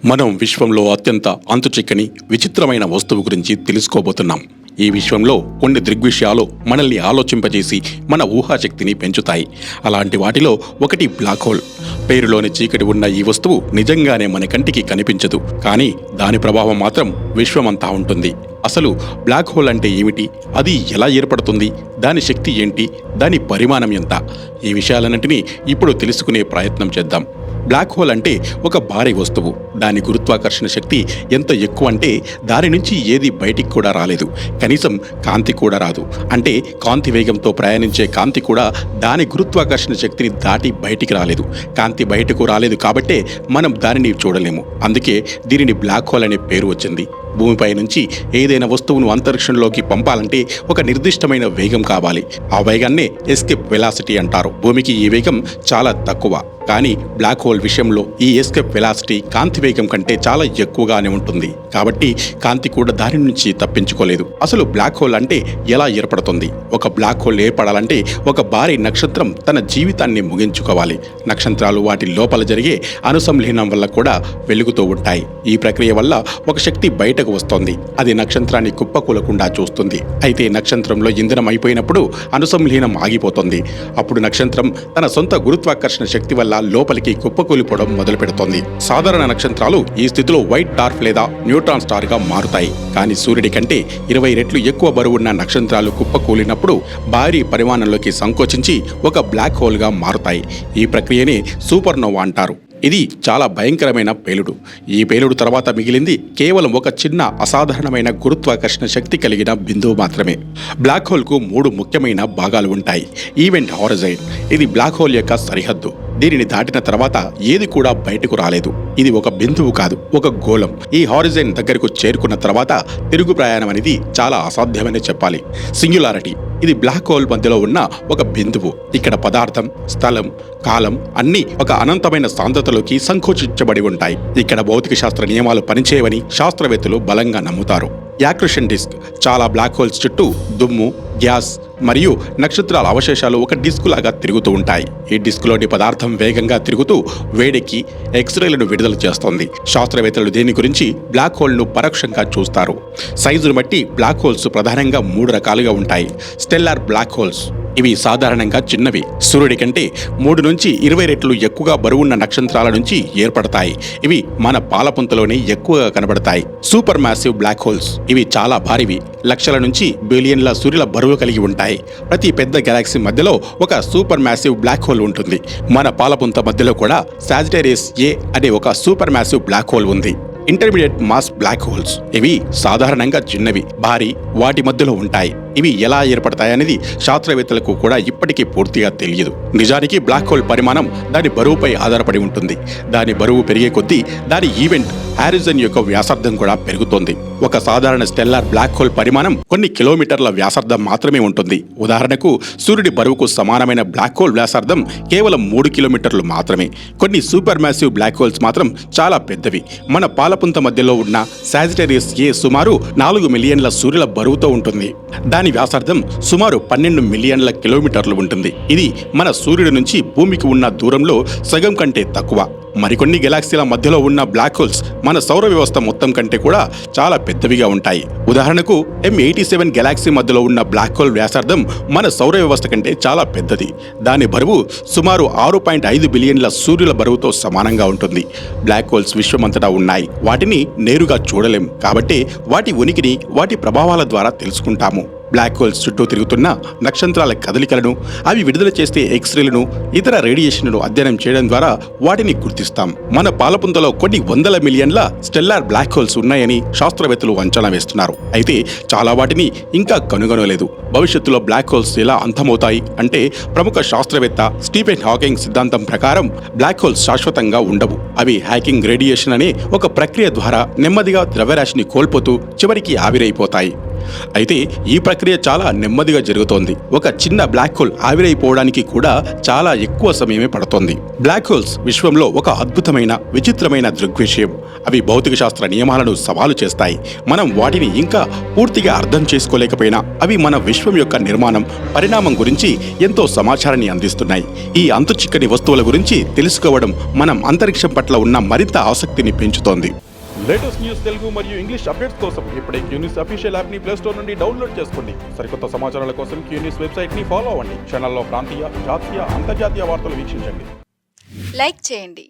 మనం విశ్వంలో అత్యంత అంతుచిక్కని విచిత్రమైన వస్తువు గురించి తెలుసుకోబోతున్నాం. ఈ విశ్వంలో కొన్ని దృగ్విషయాలు మనల్ని ఆలోచింపజేసి మన ఊహాశక్తిని పెంచుతాయి. అలాంటి వాటిలో ఒకటి బ్లాక్ హోల్. పేరులోని చీకటి ఉన్న ఈ వస్తువు నిజంగానే మన కంటికి కనిపించదు, కానీ దాని ప్రభావం మాత్రం విశ్వమంతా ఉంటుంది. అసలు బ్లాక్ హోల్ అంటే ఏమిటి, అది ఎలా ఏర్పడుతుంది, దాని శక్తి ఏంటి, దాని పరిమాణం ఎంత, ఈ విషయాలన్నింటినీ ఇప్పుడు తెలుసుకునే ప్రయత్నం చేద్దాం. బ్లాక్ హోల్ అంటే ఒక భారీ వస్తువు. దాని గురుత్వాకర్షణ శక్తి ఎంత ఎక్కువ అంటే దాని నుంచి ఏది బయటికి కూడా రాలేదు, కనీసం కాంతి కూడా రాదు. అంటే కాంతి వేగంతో ప్రయాణించే కాంతి కూడా దాని గురుత్వాకర్షణ శక్తిని దాటి బయటికి రాలేదు. కాంతి బయటకు రాలేదు కాబట్టే మనం దానిని చూడలేము. అందుకే దీనిని బ్లాక్ హోల్ అనే పేరు వచ్చింది. భూమిపై నుంచి ఏదైనా వస్తువును అంతరిక్షంలోకి పంపాలంటే ఒక నిర్దిష్టమైన వేగం కావాలి. ఆ వేగాన్నే ఎస్కేప్ వెలాసిటీ అంటారు. భూమికి ఈ వేగం చాలా తక్కువ, కానీ బ్లాక్ హోల్ విషయంలో ఈ ఎస్కేప్ వెలాసిటీ కాంతి వేగం కంటే చాలా ఎక్కువగానే ఉంటుంది. కాబట్టి కాంతి కూడా దాని నుంచి తప్పించుకోలేదు. అసలు బ్లాక్ హోల్ అంటే ఎలా ఏర్పడుతుంది? ఒక బ్లాక్ హోల్ ఏర్పడాలంటే ఒక భారీ నక్షత్రం తన జీవితాన్ని ముగించుకోవాలి. నక్షత్రాలు వాటి లోపల జరిగే అనుసంలీనం వల్ల కూడా వెలుగుతూ ఉంటాయి. ఈ ప్రక్రియ వల్ల ఒక శక్తి బయటకు వస్తోంది. అది నక్షత్రాన్ని కుప్పకూలకుండా చూస్తుంది. అయితే నక్షత్రంలో ఇంధనం అయిపోయినప్పుడు అనుసంలీనం ఆగిపోతుంది. అప్పుడు నక్షత్రం తన సొంత గురుత్వాకర్షణ శక్తి వల్ల లోపలికి కుప్పకూలిపోవడం మొదలు పెడుతోంది. సాధారణ నక్షత్రాలు ఈ స్థితిలో వైట్ డార్క్ లేదా న్యూట్రాన్ స్టార్ గా మారుతాయి. కానీ సూర్యుడి కంటే 20 రెట్లు ఎక్కువ బరువున్న నక్షత్రాలు కుప్పకూలినప్పుడు భారీ పరిమాణంలోకి సంకోచించి ఒక బ్లాక్ హోల్ గా మారుతాయి. ఈ ప్రక్రియనే సూపర్నోవా అంటారు. ఇది చాలా భయంకరమైన పేలుడు. ఈ పేలుడు తర్వాత మిగిలింది కేవలం ఒక చిన్న అసాధారణమైన గురుత్వాకర్షణ శక్తి కలిగిన బిందువు మాత్రమే. బ్లాక్ హోల్కు 3 ముఖ్యమైన భాగాలు ఉంటాయి. ఈవెంట్ హారిజాన్, ఇది బ్లాక్ హోల్ యొక్క సరిహద్దు. దీనిని దాటిన తర్వాత ఏది కూడా బయటకు రాలేదు. ఇది ఒక బిందువు కాదు, ఒక గోళం. ఈ హారిజాన్ దగ్గరకు చేరుకున్న తర్వాత తిరుగు ప్రయాణం అనేది చాలా అసాధ్యమని చెప్పాలి. సింగులారిటీ, ఇది బ్లాక్ హోల్ మధ్యలో ఉన్న ఒక బిందువు. ఇక్కడ పదార్థం, స్థలం, కాలం అన్నీ ఒక అనంతమైన సాంద్రతలోకి సంకోచించబడి ఉంటాయి. ఇక్కడ భౌతిక శాస్త్ర నియమాలు పనిచేయవని శాస్త్రవేత్తలు బలంగా నమ్ముతారు. యాక్రిషన్ డిస్క్, చాలా బ్లాక్ హోల్స్ చుట్టూ దుమ్ము, గ్యాస్ మరియు నక్షత్రాల అవశేషాలు ఒక డిస్క్ లాగా తిరుగుతూ ఉంటాయి. ఈ డిస్క్లోని పదార్థం వేగంగా తిరుగుతూ వేడెక్కి ఎక్స్రేలను విడుదల చేస్తోంది. శాస్త్రవేత్తలు దీని గురించి బ్లాక్ హోల్ను పరోక్షంగా చూస్తారు. సైజును బట్టి బ్లాక్ హోల్స్ ప్రధానంగా 3 రకాలుగా ఉంటాయి. స్టెల్లార్ బ్లాక్ హోల్స్, ఇవి సాధారణంగా చిన్నవి. సూర్యుడి కంటే 3 నుంచి 20 రెట్లు ఎక్కువగా బరువున్న నక్షత్రాల నుంచి ఏర్పడతాయి. ఇవి మన పాలపుంతలోనే ఎక్కువగా కనబడతాయి. సూపర్ మ్యాసివ్ బ్లాక్ హోల్స్, ఇవి చాలా భారీవి. లక్షల నుంచి బిలియన్ల సూర్యుల బరువు కలిగి ఉంటాయి. ప్రతి పెద్ద గెలాక్సీ మధ్యలో ఒక సూపర్ మ్యాసివ్ బ్లాక్ హోల్ ఉంటుంది. మన పాలపుంత మధ్యలో కూడా సాజిటేరియస్ ఏ అనే ఒక సూపర్ మ్యాసివ్ బ్లాక్ హోల్ ఉంది. ఇంటర్మీడియట్ మాస్ బ్లాక్ హోల్స్, ఇవి సాధారణంగా చిన్నవి, భారీ, వాటి మధ్యలో ఉంటాయి. ఇవి ఎలా ఏర్పడతాయనేది శాస్త్రవేత్తలకు కూడా ఇప్పటికీ పూర్తిగా తెలియదు. నిజానికి బ్లాక్ హోల్ పరిమాణం దాని బరువుపై ఆధారపడి ఉంటుంది. దాని బరువు పెరిగే కొద్దీ దాని ఈవెంట్ హారిజాన్ యొక్క వ్యాసార్థం కూడా పెరుగుతోంది. ఒక సాధారణ స్టెల్లార్ బ్లాక్ హోల్ పరిమాణం కొన్ని కిలోమీటర్ల వ్యాసార్థం మాత్రమే ఉంటుంది. ఉదాహరణకు సూర్యుడి బరువుకు సమానమైన బ్లాక్ హోల్ వ్యాసార్థం కేవలం 3 కిలోమీటర్లు మాత్రమే. కొన్ని సూపర్ మ్యాసివ్ బ్లాక్ హోల్స్ మాత్రం చాలా పెద్దవి. మన పాలపుంత మధ్యలో ఉన్న సాజిటేరియస్ ఏ సుమారు 4 మిలియన్ల సూర్యుల బరువుతో ఉంటుంది. దాని వ్యాసార్థం సుమారు 12 మిలియన్ల కిలోమీటర్లు ఉంటుంది. ఇది మన సూర్యుడి నుంచి భూమికి ఉన్న దూరంలో సగం కంటే తక్కువ. మరికొన్ని గెలాక్సీల మధ్యలో ఉన్న బ్లాక్ హోల్స్ మన సౌర వ్యవస్థ మొత్తం కంటే కూడా చాలా పెద్దవిగా ఉంటాయి. ఉదాహరణకు M87 గెలాక్సీ మధ్యలో ఉన్న బ్లాక్ హోల్ వ్యాసార్థం మన సౌర వ్యవస్థ కంటే చాలా పెద్దది. దాని బరువు సుమారు 6.5 బిలియన్ల సూర్యుల బరువుతో సమానంగా ఉంటుంది. బ్లాక్ హోల్స్ విశ్వమంతటా ఉన్నాయి. వాటిని నేరుగా చూడలేం, కాబట్టి వాటి ఉనికిని వాటి ప్రభావాల ద్వారా తెలుసుకుంటాము. బ్లాక్ హోల్స్ చుట్టూ తిరుగుతున్న నక్షత్రాల కదలికలను, అవి విడుదల చేసే ఎక్స్రేలను, ఇతర రేడియేషన్ను అధ్యయనం చేయడం ద్వారా వాటిని గుర్తిస్తాం. మన పాలపుంతలో కొన్ని 100 మిలియన్ల స్టెల్లార్ బ్లాక్ హోల్స్ ఉన్నాయని శాస్త్రవేత్తలు అంచనా వేస్తున్నారు. అయితే చాలా వాటిని ఇంకా కనుగొనలేదు. భవిష్యత్తులో బ్లాక్ హోల్స్ ఎలా అంతమవుతాయి అంటే, ప్రముఖ శాస్త్రవేత్త స్టీఫెన్ హాకింగ్ సిద్ధాంతం ప్రకారం బ్లాక్ హోల్స్ శాశ్వతంగా ఉండవు. అవి హ్యాకింగ్ రేడియేషన్ అనే ఒక ప్రక్రియ ద్వారా నెమ్మదిగా ద్రవ్యరాశిని కోల్పోతూ చివరికి ఆవిరైపోతాయి. అయితే ఈ ప్రక్రియ చాలా నెమ్మదిగా జరుగుతోంది. ఒక చిన్న బ్లాక్ హోల్ ఆవిరైపోవడానికి కూడా చాలా ఎక్కువ సమయమే పడుతోంది. బ్లాక్ హోల్స్ విశ్వంలో ఒక అద్భుతమైన విచిత్రమైన దృగ్విషయం. అవి భౌతిక శాస్త్ర నియమాలను సవాలు చేస్తాయి. మనం వాటిని ఇంకా పూర్తిగా అర్థం చేసుకోలేకపోయినా అవి మన విశ్వం యొక్క నిర్మాణం, పరిణామం గురించి ఎంతో సమాచారాన్ని అందిస్తున్నాయి. ఈ అంతుచిక్కని వస్తువుల గురించి తెలుసుకోవడం మనం అంతరిక్షం పట్ల ఉన్న మరింత ఆసక్తిని పెంచుతోంది. లేటెస్ట్ న్యూస్ తెలుగు మరియు ఇంగ్లీష్ అప్డేట్స్ కోసం ఇప్పుడే క్యూన్యూస్ అఫీషియల్ యాప్ ని ప్లే స్టోర్ నుండి డౌన్లోడ్ చేసుకోండి. సరికొత్త సమాచారాల కోసం క్యూన్యూస్ వెబ్సైట్ ని ఫాలో అవ్వండి. ఛానల్లో ప్రాంతీయ, జాతీయ, అంతర్జాతీయ వార్తలు వీక్షించండి. లైక్ చేయండి,